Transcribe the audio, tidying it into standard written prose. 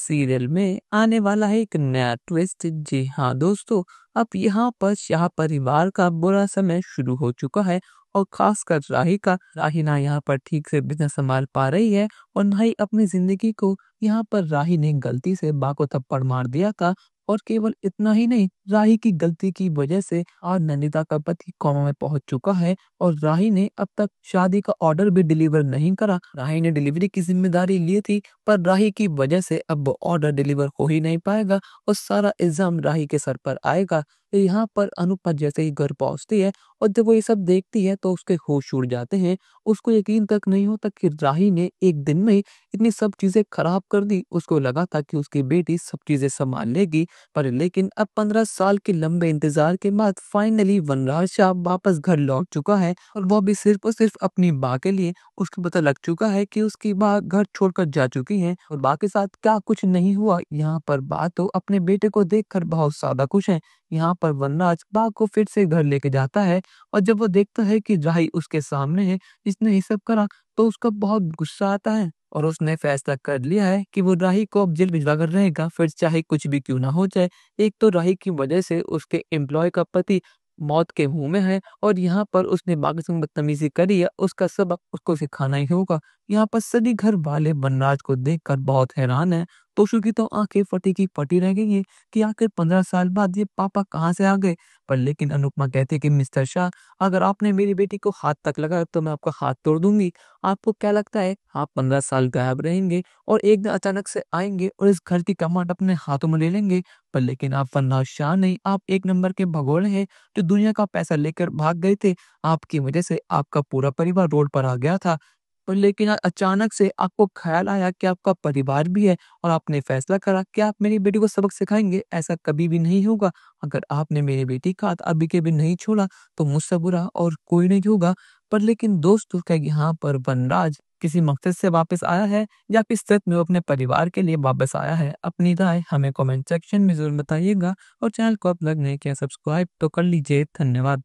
Serial में आने वाला है एक नया ट्विस्ट। जी हाँ दोस्तों, अब यहाँ पर शाह परिवार का बुरा समय शुरू हो चुका है और खासकर राही ना यहाँ पर ठीक से बिजनेस संभाल पा रही है और ना ही अपनी जिंदगी को। यहाँ पर राही ने गलती से बा को थप्पड़ मार दिया था और केवल इतना ही नहीं, राही की गलती की वजह से आज नंदिता का पति कोमा में पहुंच चुका है और राही ने अब तक शादी का ऑर्डर भी डिलीवर नहीं करा। राही ने डिलीवरी की जिम्मेदारी ली थी, पर राही की वजह से अब वो ऑर्डर डिलीवर हो ही नहीं पाएगा और सारा इल्जाम राही के सर पर आएगा। तो यहाँ पर अनुपमा जैसे ही घर पहुंचती है और जब वो ये सब देखती है तो उसके होश उड़ जाते हैं। उसको यकीन तक नहीं होता कि राही ने एक दिन में ही इतनी सब चीजें खराब कर दी। उसको लगा था कि उसकी बेटी सब चीजें संभाल लेगी, पर लेकिन अब 15 साल के लंबे इंतजार के बाद फाइनली वनराज शाह वापस घर लौट चुका है और वो भी सिर्फ और सिर्फ अपनी माँ के लिए। उसको पता लग चुका है कि उसकी माँ घर छोड़कर जा चुकी है और बाकी साथ क्या कुछ नहीं हुआ। यहाँ पर बात तो अपने बेटे को देखकर बहुत ज्यादा खुश है। यहाँ पर वनराज बा को फिर से घर लेके जाता है और जब वो देखता है कि राही उसके सामने है जिसने ये सब करा, तो उसका बहुत गुस्सा आता है और उसने फैसला कर लिया है कि वो राही को अब जेल भिजवा कर रहेगा, फिर चाहे कुछ भी क्यों ना हो जाए। एक तो राही की वजह से उसके एम्प्लॉय का पति मौत के मुंह में है और यहाँ पर उसने बाकी से बदतमीजी करी है, उसका सबक उसको सिखाना ही होगा। यहाँ पर सभी घर वाले वनराज को देखकर बहुत हैरान है। तोशु की तो आंखें फटी की फटी रह गई है कि आखिर 15 साल बाद ये पापा कहाँ से आ गए। पर लेकिन अनुपमा कहती है कि मिस्टर शाह, अगर आपने मेरी बेटी को हाथ तक लगाया तो मैं आपका हाथ तोड़ दूंगी। आपको क्या लगता है आप 15 साल गायब रहेंगे और एक दिन अचानक से आएंगे और इस घर की कमांड अपने हाथों में ले लेंगे? पर लेकिन आप वनराज शाह नहीं, आप एक नंबर के भगोड़े हैं जो दुनिया का पैसा लेकर भाग गए थे। आपकी वजह से आपका पूरा परिवार रोड पर आ गया था। पर लेकिन अचानक से आपको ख्याल आया कि आपका परिवार भी है और आपने फैसला करा कि आप मेरी बेटी को सबक सिखाएंगे। ऐसा कभी भी नहीं होगा। अगर आपने मेरी बेटी का हाथ अभी के भी नहीं छोड़ा तो मुझसे बुरा और कोई नहीं होगा। पर लेकिन दोस्तों, क्या यहाँ पर वनराज किसी मकसद से वापस आया है या फिर सच में वो अपने परिवार के लिए वापस आया है? अपनी राय हमें कमेंट सेक्शन में जरूर बताइएगा और चैनल को अब तक नहीं किया सब्सक्राइब तो कर लीजिए। धन्यवाद।